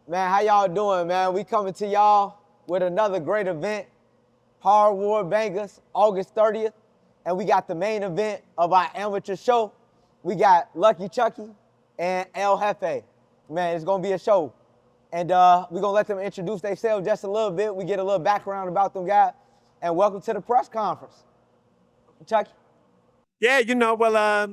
Man, how y'all doing, man? We coming to y'all with another great event, Hardwood Bangers, August 30th. And we got the main event of our amateur show. We got Lucky Chucky and El Jefe. Man, it's gonna be a show. And we're gonna let them introduce themselves just a little bit. We get a little background about them guys. And welcome to the press conference. Chucky. Yeah,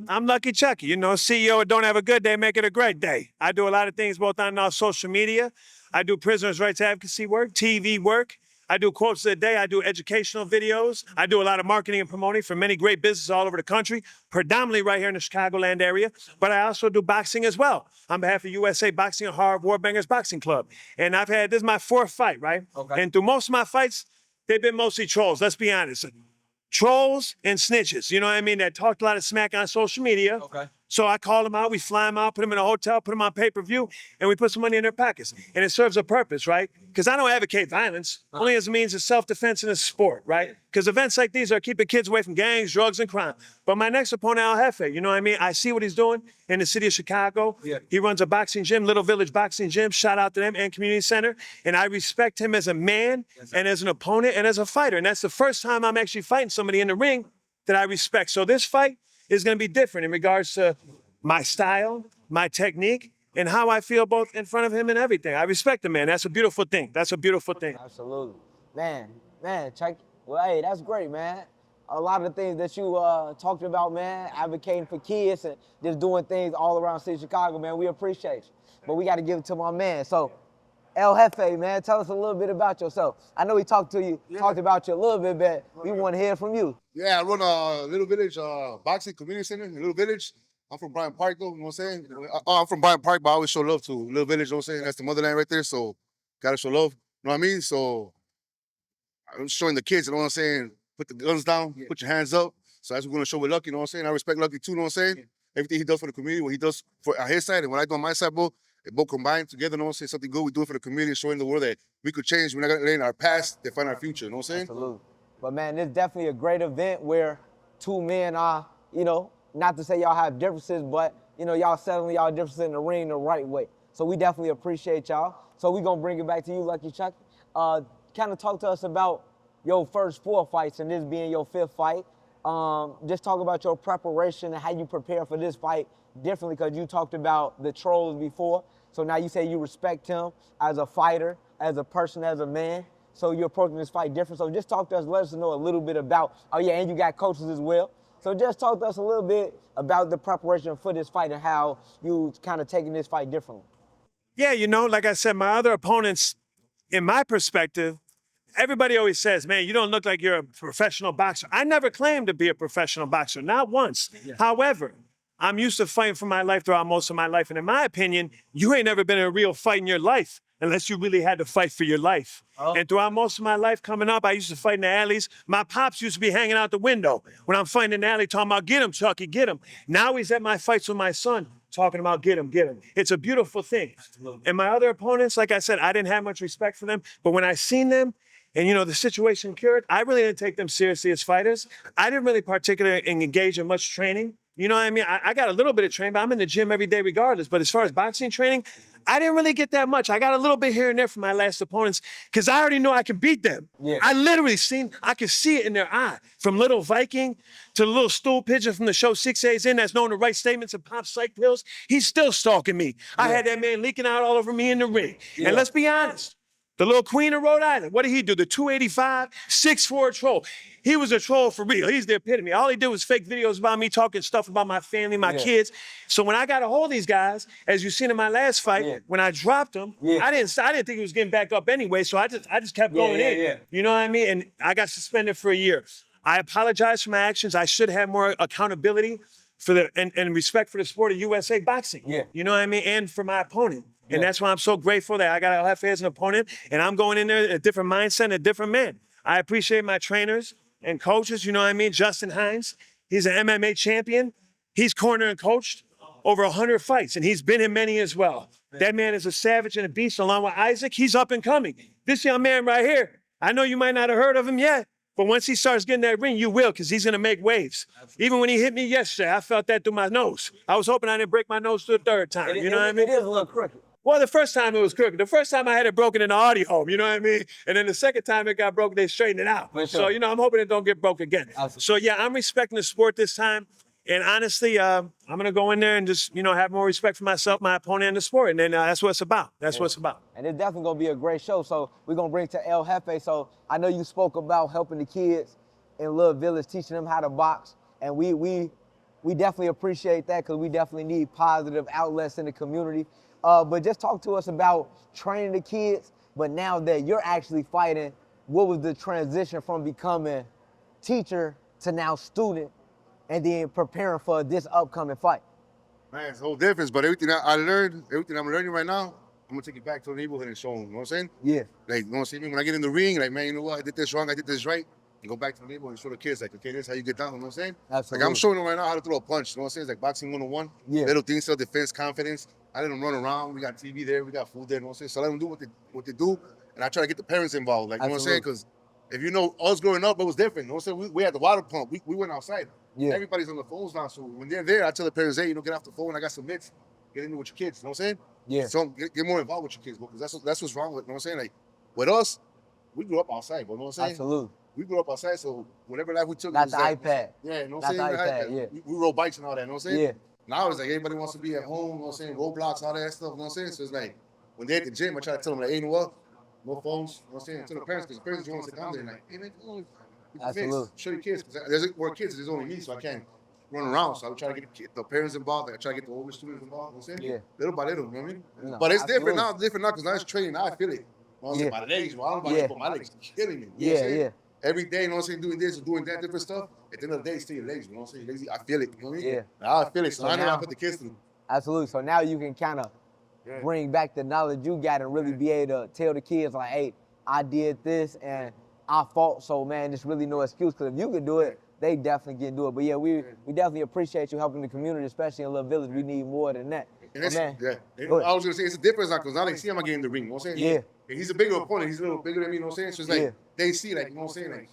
I'm Lucky Chucky, CEO of Don't Have a Good Day, Make It a Great Day. I do a lot of things both on social media. I do prisoners' rights advocacy work, TV work. I do quotes of the day. I do educational videos. I do a lot of marketing and promoting for many great businesses all over the country, predominantly right here in the Chicagoland area. But I also do boxing as well on behalf of USA Boxing and Hardwood Bangers Boxing Club. And this is my fourth fight, right? Okay. And through most of my fights, they've been mostly trolls, let's be honest. Trolls and snitches, you know what I mean, that talked a lot of smack on social media. Okay. So I call them out, we fly them out, put them in a hotel, put them on pay-per-view, and we put some money in their pockets. And it serves a purpose, right? Because I don't advocate violence, only as a means of self-defense in a sport, right? Because events like these are keeping kids away from gangs, drugs, and crime. But my next opponent, El Jefe, you know what I mean? I see what he's doing in the city of Chicago. Yeah. He runs a boxing gym, Little Village Boxing Gym, shout out to them, and community center. And I respect him as a man, and as an opponent, and as a fighter. And that's the first time I'm actually fighting somebody in the ring that I respect. So this fight is going to be different in regards to my style, my technique, and how I feel both in front of him and everything. I respect the man. That's a beautiful thing. That's a beautiful thing. Absolutely. Man, Chuck, well, hey, that's great, man. A lot of the things that you talked about, man, advocating for kids and just doing things all around the city of Chicago, man, we appreciate you. But we got to give it to my man. So, El Jefe, man, tell us a little bit about yourself. I know we talked to you, talked about you a little bit, but we want to hear from you. Yeah, I run a Little Village boxing community center in Little Village. I'm from Bryant Park, though, you know what I'm saying? I'm from Bryant Park, but I always show love to Little Village, you know what I'm saying? That's the motherland right there, so gotta show love, you know what I mean? So I'm showing the kids, you know what I'm saying? Put the guns down, put your hands up. So that's what we're gonna show with Lucky, you know what I'm saying? I respect Lucky too, you know what I'm saying? Yeah. Everything he does for the community, what he does for on his side and what I do on my side, bro, they both combined together, you know what I'm saying? Something good we do it for the community, showing the world that we could change. We're not gonna let in our past define our future, you know what I'm saying? Absolutely. But man, it's definitely a great event where two men are, not to say y'all have differences, but y'all settling y'all differences in the ring the right way. So we definitely appreciate y'all. So we're gonna bring it back to you, Lucky Chucky. Kind of talk to us about your first 4 fights and this being your 5th fight. Just talk about your preparation and how you prepare for this fight differently, because you talked about the trolls before. So now you say you respect him as a fighter, as a person, as a man. So you're approaching this fight different. So just talk to us, let us know a little bit about, and you got coaches as well. So just talk to us a little bit about the preparation for this fight and how you kind of taking this fight differently. Yeah, like I said, my other opponents, in my perspective, everybody always says, man, you don't look like you're a professional boxer. I never claimed to be a professional boxer, not once. Yeah. However, I'm used to fighting for my life throughout most of my life. And in my opinion, you ain't never been in a real fight in your life unless you really had to fight for your life. Oh. And throughout most of my life coming up, I used to fight in the alleys. My pops used to be hanging out the window when I'm fighting in the alley talking about, get him, Chucky, get him. Now he's at my fights with my son talking about get him, get him. It's a beautiful thing. Absolutely. And my other opponents, like I said, I didn't have much respect for them. But when I seen them, and the situation cured, I really didn't take them seriously as fighters. I didn't really particularly engage in much training. You know what I mean? I got a little bit of training, but I'm in the gym every day regardless. But as far as boxing training, I didn't really get that much. I got a little bit here and there from my last opponents because I already know I can beat them. Yeah. I literally I could see it in their eye. From little Viking to the little stool pigeon from the show 6 A's In that's known to write statements and pop psych pills. He's still stalking me. Yeah. I had that man leaking out all over me in the ring. Yeah. And let's be honest. The little queen of Rhode Island, what did he do? The 285, 6'4" troll. He was a troll for real. He's the epitome. All he did was fake videos about me talking stuff about my family, my kids. So when I got a hold of these guys, as you seen in my last fight, when I dropped them, I didn't think he was getting back up anyway. So I just kept going in. Yeah. You know what I mean? And I got suspended for a year. I apologize for my actions. I should have more accountability for and respect for the sport of USA boxing. Yeah. You know what I mean? And for my opponent. And that's why I'm so grateful that I got El Jefe as an opponent, and I'm going in there a different mindset and a different man. I appreciate my trainers and coaches, you know what I mean? Justin Hines, he's an MMA champion. He's cornered and coached over 100 fights, and he's been in many as well. That man is a savage and a beast, along with Isaac. He's up and coming. This young man right here, I know you might not have heard of him yet, but once he starts getting that ring, you will, because he's going to make waves. Absolutely. Even when he hit me yesterday, I felt that through my nose. I was hoping I didn't break my nose to the 3rd time. You know what I mean? It is a little crooked. Well, the first time it was crooked. The first time I had it broken in the audio home, you know what I mean? And then the second time it got broken, they straightened it out. For So, sure. you know, I'm hoping it don't get broke again. Absolutely. So, yeah, I'm respecting the sport this time. And honestly, I'm going to go in there and just, you know, have more respect for myself, my opponent, and the sport. And then that's what it's about. That's what it's about. And it's definitely gonna be a great show. So we're gonna bring to El Jefe. So I know you spoke about helping the kids in Little Village, teaching them how to box. And we definitely appreciate that because we definitely need positive outlets in the community. But just talk to us about training the kids, but now that you're actually fighting, what was the transition from becoming teacher to now student and then preparing for this upcoming fight? Man, it's a whole difference. But everything I learned, everything I'm learning right now, I'm gonna take it back to the neighborhood and show them. You know what I'm saying? Yeah, Like, you know what I'm saying? When I get in the ring, like, man, you know what? I did this wrong. I did this right. And go back to the neighborhood and show the kids, like, okay, this is how you get down. You know what I'm saying? absolutely. Like, I'm showing them right now how to throw a punch. You know what I'm saying? It's like boxing 101. Yeah. Little things, self-defense, confidence. I let them run around. We got TV there. We got food there. You know what I'm saying? So I let them do what they do. And I try to get the parents involved. Like, you know what I'm saying? Because if you know, us growing up, it was different. You know what I'm saying? We had the water pump. We went outside. Yeah. Everybody's on the phones now. So when they're there, I tell the parents, hey, you know, get off the phone. I got some mitts. Get into with your kids. You know what I'm saying? Yeah. So get more involved with your kids, because that's what's wrong with, you know what I'm saying? Like, with us, we grew up outside, bro. You know what I'm saying? Absolutely. We grew up outside, so whatever life we took, Not was the like, iPad. yeah, you know what Not I'm the saying? iPad, yeah. We rode bikes and all that, you know what I'm saying? Yeah. Now it's like everybody wants to be at home, you know what I'm saying? Roblox, all that stuff, you know what I'm saying? So it's like, when they're at the gym, I try to tell them, like, hey, you know what? No phones, you know what I'm saying? Tell the parents, because the parents don't want to sit down there and like, hey, man, come on, Absolutely. show your kids, because there's more kids, there's only me, so I can't run around. So I try to get the parents involved, I try to get the older students involved, you know what I'm saying? Yeah. Little by little, you know what I mean? No, But it's absolutely. different now, because now it's training, now I feel it. You know what I'm saying? Yeah. My legs, well, I don't know about Yeah. it, but my legs are killing me. You know what I'm Yeah, saying? yeah. Every day, you know what I'm saying, doing this or doing that different stuff. At the end of the day, it's still your legs, you know what I'm saying? Lazy, I feel it, you know what I mean? Yeah. Now I feel it, so So I know now- I put the kids through. Absolutely. So now you can kind of bring back the knowledge you got and really be able to tell the kids like, hey, I did this and I fought. So man, there's really no excuse. Because if you can do it, they definitely can do it. But yeah, we definitely appreciate you helping the community, especially in Little Village. We need more than that. And But it's, man, yeah. go ahead. I was gonna say it's a difference now, because now they see I'm getting in the ring, you know what I'm saying? Yeah. And he's a bigger opponent, he's a little bigger than me, you know what I'm saying? So it's like Yeah. they see, like, you know what I'm saying? Like,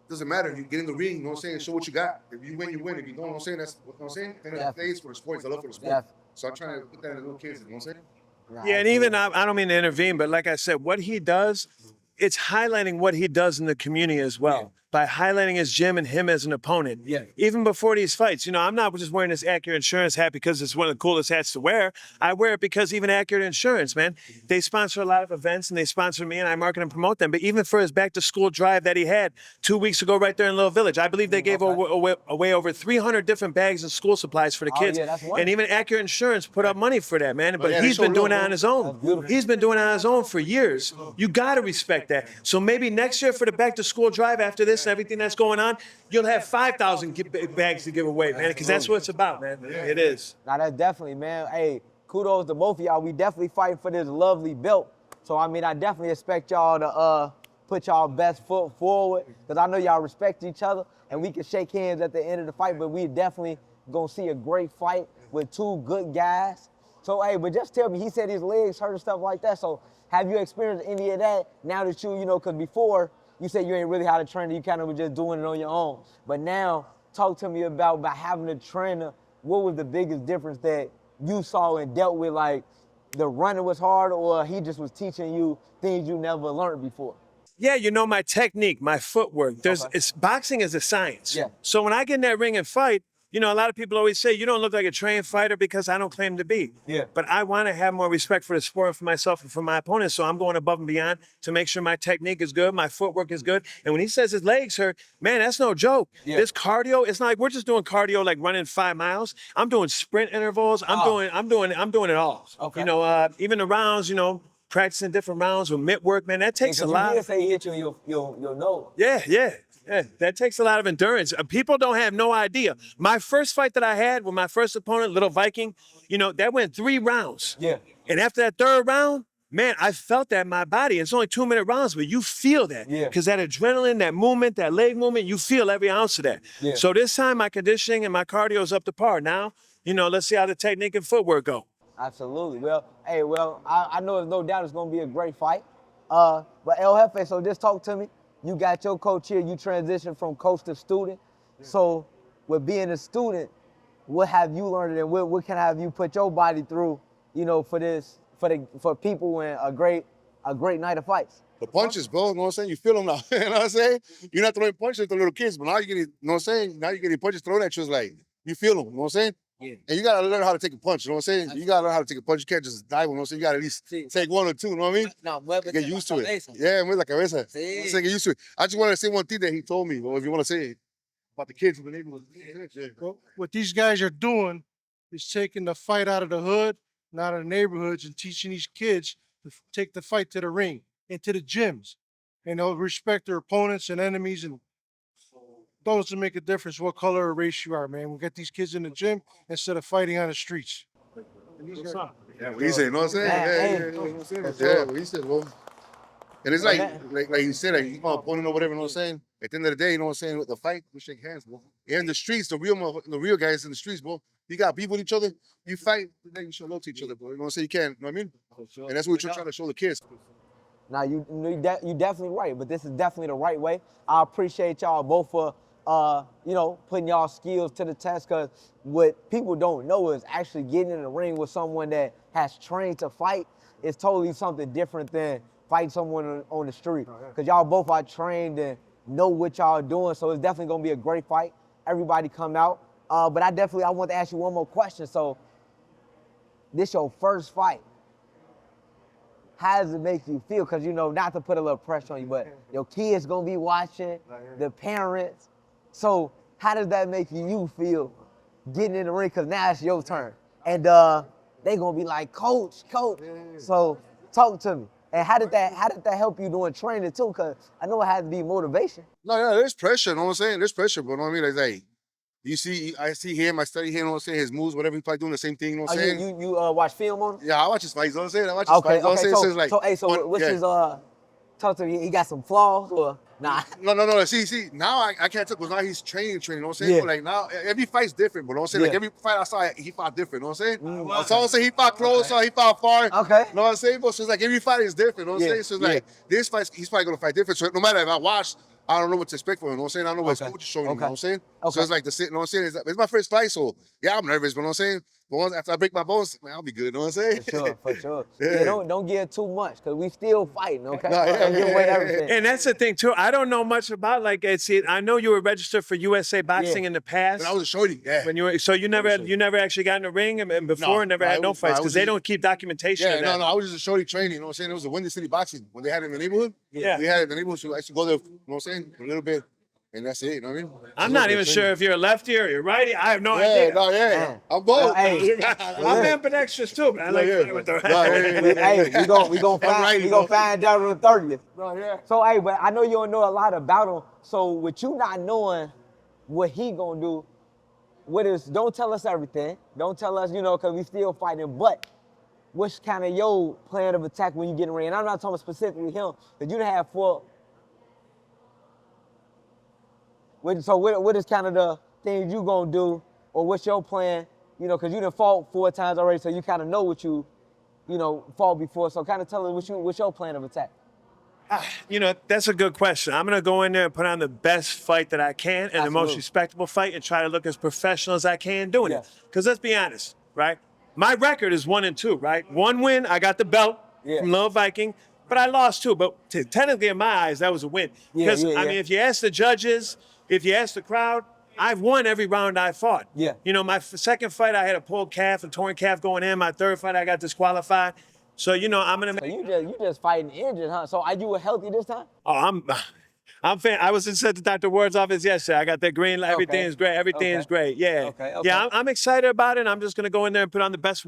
doesn't matter. You get in the ring, you know what I'm saying? Show what you got. If you win, you win. If you don't, you know what I'm saying? That's what I'm saying. Then Yeah. it plays for the sport. It's a love for the sport. Yeah. So I'm trying to put that in the little kids, you know what I'm saying? Nah, Yeah, and even I don't mean to intervene, but like I said, what he does, it's highlighting what he does in the community as well. By highlighting his gym and him as an opponent. Yeah. Even before these fights, you know, I'm not just wearing this Accurate Insurance hat because it's one of the coolest hats to wear. I wear it because even Accurate Insurance, man, they sponsor a lot of events and they sponsor me and I market and promote them. But even for his back to school drive that he had 2 weeks ago right there in Little Village, I believe they gave away over 300 different bags of school supplies for the Oh, kids. yeah, that's wonderful. And even Accurate Insurance put up money for that, man. But yeah, they he's show been doing love, it bro. on his own. That's beautiful. He's been doing it on his own for years. You got to respect that. So maybe next year for the back to school drive after this and everything that's going on, you'll have 5,000 bags to give away, man, because that's what it's about, man. It is. Now that's definitely, man. Hey, kudos to both of y'all. We definitely fighting for this lovely belt. So I mean, I definitely expect y'all to put y'all best foot forward, because I know y'all respect each other, and we can shake hands at the end of the fight. But we definitely gonna see a great fight with two good guys. So hey, but just tell me, he said his legs hurt and stuff like that. So have you experienced any of that now that you know, because before you said you ain't really had a trainer, you kind of were just doing it on your own. But now, talk to me about having a trainer. What was the biggest difference that you saw and dealt with? Like, the running was hard, or he just was teaching you things you never learned before? Yeah, you know, my technique, my footwork. Boxing is a science. Yeah. So when I get in that ring and fight, you know, a lot of people always say, you don't look like a trained fighter, because I don't claim to be. Yeah. But I want to have more respect for the sport and for myself and for my opponents. So I'm going above and beyond to make sure my technique is good, my footwork is good. And when he says his legs hurt, man, that's no joke. Yeah. This cardio, it's not like we're just doing cardio like running 5 miles. I'm doing sprint intervals. I'm doing it all. Okay. You know, even the rounds, you know, practicing different rounds with mitt work, man, that takes a lot. You did say he hit you in your nose. Yeah, that takes a lot of endurance. People don't have no idea. My first fight that I had with my first opponent, Little Viking, you know, that went 3 rounds. Yeah. And after that 3rd round, man, I felt that in my body. It's only 2-minute rounds, but you feel that. Yeah. Because that adrenaline, that movement, that leg movement, you feel every ounce of that. Yeah. So this time, my conditioning and my cardio is up to par. Now, you know, let's see how the technique and footwork go. Absolutely. Well, hey, I know there's no doubt it's gonna be a great fight. But El Jefe, so just talk to me. You got your coach here. You transitioned from coach to student. So, with being a student, what have you learned, and what can have you put your body through, you know, for for people in a great night of fights. The punches, bro. You know what I'm saying? You feel them now. You know what I'm saying? You're not throwing punches at the little kids, but now you're getting, you know what I'm saying? Now you're getting punches thrown at you. It's like, you feel them. You know what I'm saying? Yeah. And you got to learn how to take a punch. You know what I'm saying? You got to learn how to take a punch. You can't just dive. You know what I'm saying? You got to at least take one or two. You know what I mean? No, Get used to it. Yeah, mueve la cabeza. Get used to it. I just wanted to say one thing that he told me, or if you want to say it, about the kids in the neighborhood. Yeah. Well, what these guys are doing is taking the fight out of the hood, not of the neighborhoods, and teaching these kids to take the fight to the ring and to the gyms. And they'll respect their opponents and enemies, and doesn't make a difference what color or race you are, man. We get these kids in the gym instead of fighting on the streets. Yeah, what he said, you know what I'm saying? Yeah, you know what I'm saying? Yeah, what he said, bro. And it's like you said, like, you my opponent or whatever, you know what I'm saying? At the end of the day, you know what I'm saying? With the fight, we shake hands, bro. In the streets, the real guys in the streets, bro. You got beef with each other, you fight, then you show love to each other, bro. You know what I'm saying? You can't, you know what I mean? And that's what we're trying to show the kids. Now you definitely right, but this is definitely the right way. I appreciate y'all both for putting y'all skills to the test, because what people don't know is actually getting in the ring with someone that has trained to fight is totally something different than fighting someone on the street. Because y'all both are trained and know what y'all doing, so it's definitely gonna be a great fight. Everybody come out. But I want to ask you one more question. So this your first fight. How does it make you feel? Because, not to put a little pressure on you, but your kids going to be watching, the parents. So how does that make you feel getting in the ring? Because now it's your turn. And they going to be like, coach. So talk to me. And how did that help you doing training too? Because I know it has to be motivation. No, yeah, there's pressure, you know what I'm saying? There's pressure, but you know what I mean? It's like, I see him, I study him, you know what I'm saying? His moves, whatever, he's probably doing the same thing, you know what I'm saying? You watch film on him? Yeah, I watch his fights, you know what I'm saying? I watch his fights, you know what I'm saying? So what's his, talk to me, he got some flaws or nah? No, see, now I can't tell, because now he's training, you know what I'm saying? Yeah. But like now, every fight's different, but you know what I'm saying? Like Yeah. every fight I saw, he fought different, you know what I'm saying? So I'm saying he fought close, so he fought far. Okay. You know what I'm saying? But so it's like every fight is different, you know what I'm Yeah. saying? So it's like, this fight, he's probably going to fight different. So no matter if I watch, I don't know what to expect from him, you know what I'm saying? I don't know what his coach is showing him, you know what I'm saying? So it's like, you know what I'm saying? It's my first fight, so yeah, I'm nervous, but you know what I'm saying? But once after I break my bones, man, I'll be good, you know what I'm saying? For sure. Yeah, don't get too much, because we still fighting, okay? No, yeah, Don't give away everything. And that's the thing too. I don't know much about I know you were registered for USA Boxing in the past. But I was a shorty, yeah. When you never actually got in the ring and before never had no fights, because they don't keep documentation of that. No, I was just a shorty training, you know what I'm saying? It was a Windy City Boxing when they had it in the neighborhood. Yeah. We had it in the neighborhood, so I used to go there, you know what I'm saying, for a little bit, and that's it, you know what I mean? I'm not even sure if you're a lefty or you're righty. I have no Yeah, idea. no, yeah. Man. I'm both. Hey. I'm ambidextrous too, but I like playing with the right. Hey, we gonna find out on the 30th. No, yeah. So, hey, but I know you don't know a lot about him. So, with you not knowing what he gonna do, don't tell us everything. Don't tell us, because we still fighting. But what's kind of your plan of attack when you get in the ring? And I'm not talking specifically him, because you done have four. So, what is kind of the things you gonna do, or what's your plan? Because you done fought 4 times already, so you kind of know what you fought before. So, kind of tell us what's your plan of attack. That's a good question. I'm going to go in there and put on the best fight that I can and the most Absolutely. respectable fight and try to look as professional as I can doing it. Yes. Because let's be honest, right? My record is 1-2, right? 1 win, I got the belt from Little Viking, but I lost 2. But technically, in my eyes, that was a win. Because, I mean, if you ask the judges, if you ask the crowd, I've won every round I fought. Yeah. My second fight, I had a pulled calf, a torn calf going in. My third fight, I got disqualified. So, I'm going to So you just fighting injured, huh? So are you healthy this time? Oh, I'm fan. I was inside to Dr. Ward's office yesterday. I got that green light. Everything is great. Everything is great. Yeah. Okay. Yeah, I'm excited about it. I'm just going to go in there and put on the best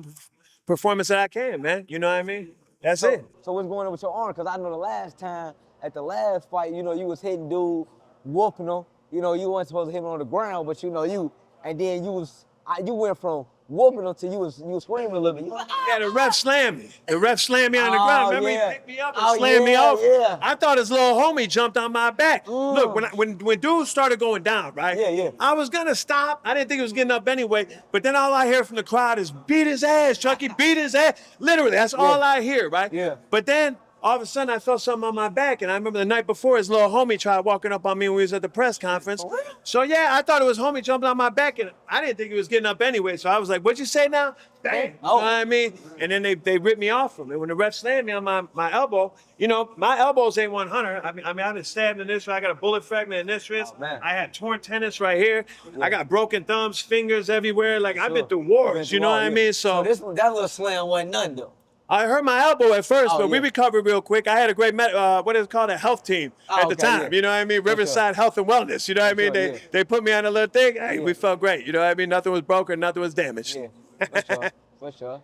performance that I can, man. You know what I mean? That's it. So what's going on with your arm? Because I know the last time, at the last fight, you was hitting dude, whooping him. You weren't supposed to hit him on the ground, but and then you went from whooping him till you was screaming a little bit. You like, Yeah, the ref slammed me. The ref slammed me on the ground. Remember, he picked me up and slammed me over. Yeah. I thought his little homie jumped on my back. Look, when dudes started going down, right? Yeah. I was gonna stop. I didn't think it was getting up anyway. But then all I hear from the crowd is, "Beat his ass, Chucky! Beat his ass!" Literally, that's all I hear, right? Yeah. But then all of a sudden I felt something on my back. And I remember the night before, his little homie tried walking up on me when we was at the press conference. So yeah, I thought it was homie jumping on my back, and I didn't think he was getting up anyway. So I was like, "What'd you say now?" Bang. You know what I mean? And then they ripped me off from it. When the ref slammed me on my elbow, you know, my elbows ain't 100. I mean, I've been stabbed in this. I got a bullet fragment in this wrist. I had torn tennis right here. I got broken thumbs, fingers everywhere. Like I've been through wars. You know what I mean? So that little slam wasn't nothing though. I hurt my elbow at first, Oh, but we yeah. recovered real quick. I had a great, what is it called, a health team at the time. Yeah. You know what I mean? Riverside Health and Wellness. You know what I mean? They put me on a little thing. Hey, we felt great. You know what I mean? Nothing was broken. Nothing was damaged. Yeah, for sure, for sure.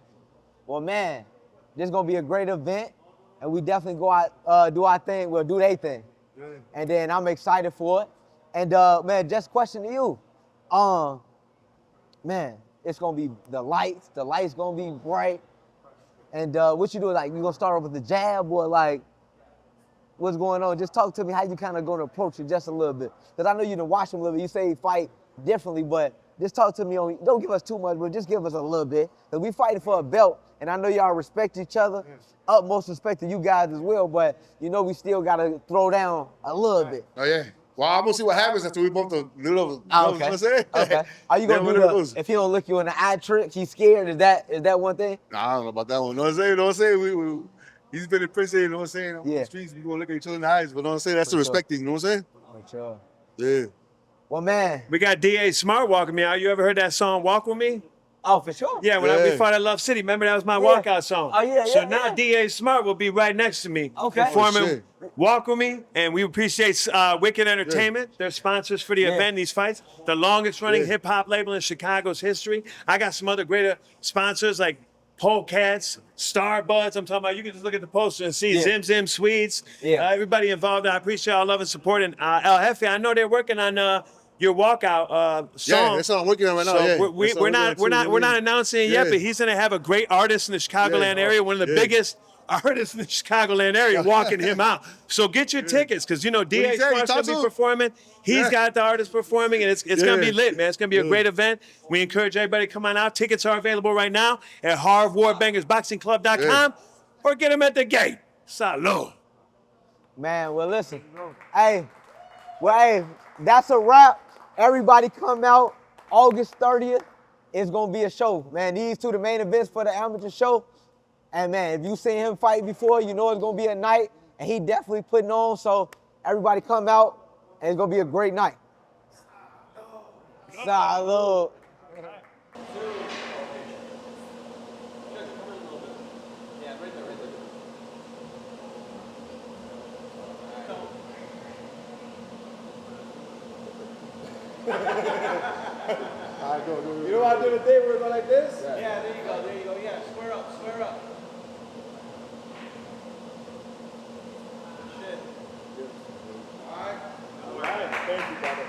Well, man, this is gonna be a great event, and we definitely go out, do our thing. We'll do their thing, and then I'm excited for it. And man, just question to you, man, it's gonna be the lights. The lights gonna be bright. And what you do, like, you gonna start off with the jab, or like, what's going on? Just talk to me how you kind of gonna approach it just a little bit. Because I know you done watch him a little bit. You say he fight differently, but just talk to me on, don't give us too much, but just give us a little bit. Because we fighting for a belt, and I know y'all respect each other. Utmost respect to you guys as well, but you know we still gotta throw down a little bit. Oh, yeah. Well, I'm going to see what happens after we both do a little, Oh, you know what I'm saying? Okay. Are you gonna do if he don't look you in the eye trick, he's scared? Is that one thing? Nah, I don't know about that one. You know what I'm saying? You know what I'm saying? He's been in prison, you know what I'm saying? On Yeah. the streets, we going to look at each other in the eyes, but you know what I'm saying? That's the For sure. respect thing, you know what I'm saying? For sure. Yeah. Well, man. We got D.A. Smart walking me out. You ever heard that song, Walk With Me? Oh, for sure. Yeah, when we fought at Love City, remember that was my walkout song. Oh, yeah, So yeah, now yeah. D.A. Smart will be right next to me. Okay. Performing Oh, shit. Walk With Me, and we appreciate Wicked Entertainment. They're sponsors for the event, these fights. The longest running hip-hop label in Chicago's history. I got some other greater sponsors like Polecats, Starbuds. I'm talking about, you can just look at the poster and see Zim Zim Sweets. Everybody involved. I appreciate all love and support. And El Jefe, I know they're working on your walkout song. Yeah, that's what I'm working on right now. So we're not announcing it yet, but he's gonna have a great artist in the Chicagoland area, one of the biggest artists in the Chicagoland area, walking him out. So get your tickets, because you know D.A. Smart's gonna be performing. He's got the artist performing, and it's gonna be lit, man. It's gonna be a great event. We encourage everybody to come on out. Tickets are available right now at HarvWarBangersBoxingClub.com or get them at the gate. Salud. Man, well, listen. Hey, that's a wrap. Everybody come out August 30th. It's going to be a show, man. These two the main events for the amateur show. And, man, if you seen him fight before, you know it's going to be a night. And he definitely putting on. So everybody come out, and it's going to be a great night. Salud. You know how I do the thing where we go like this? Yeah, there you go. Yeah, square up. Shit. All right. Thank you, brother.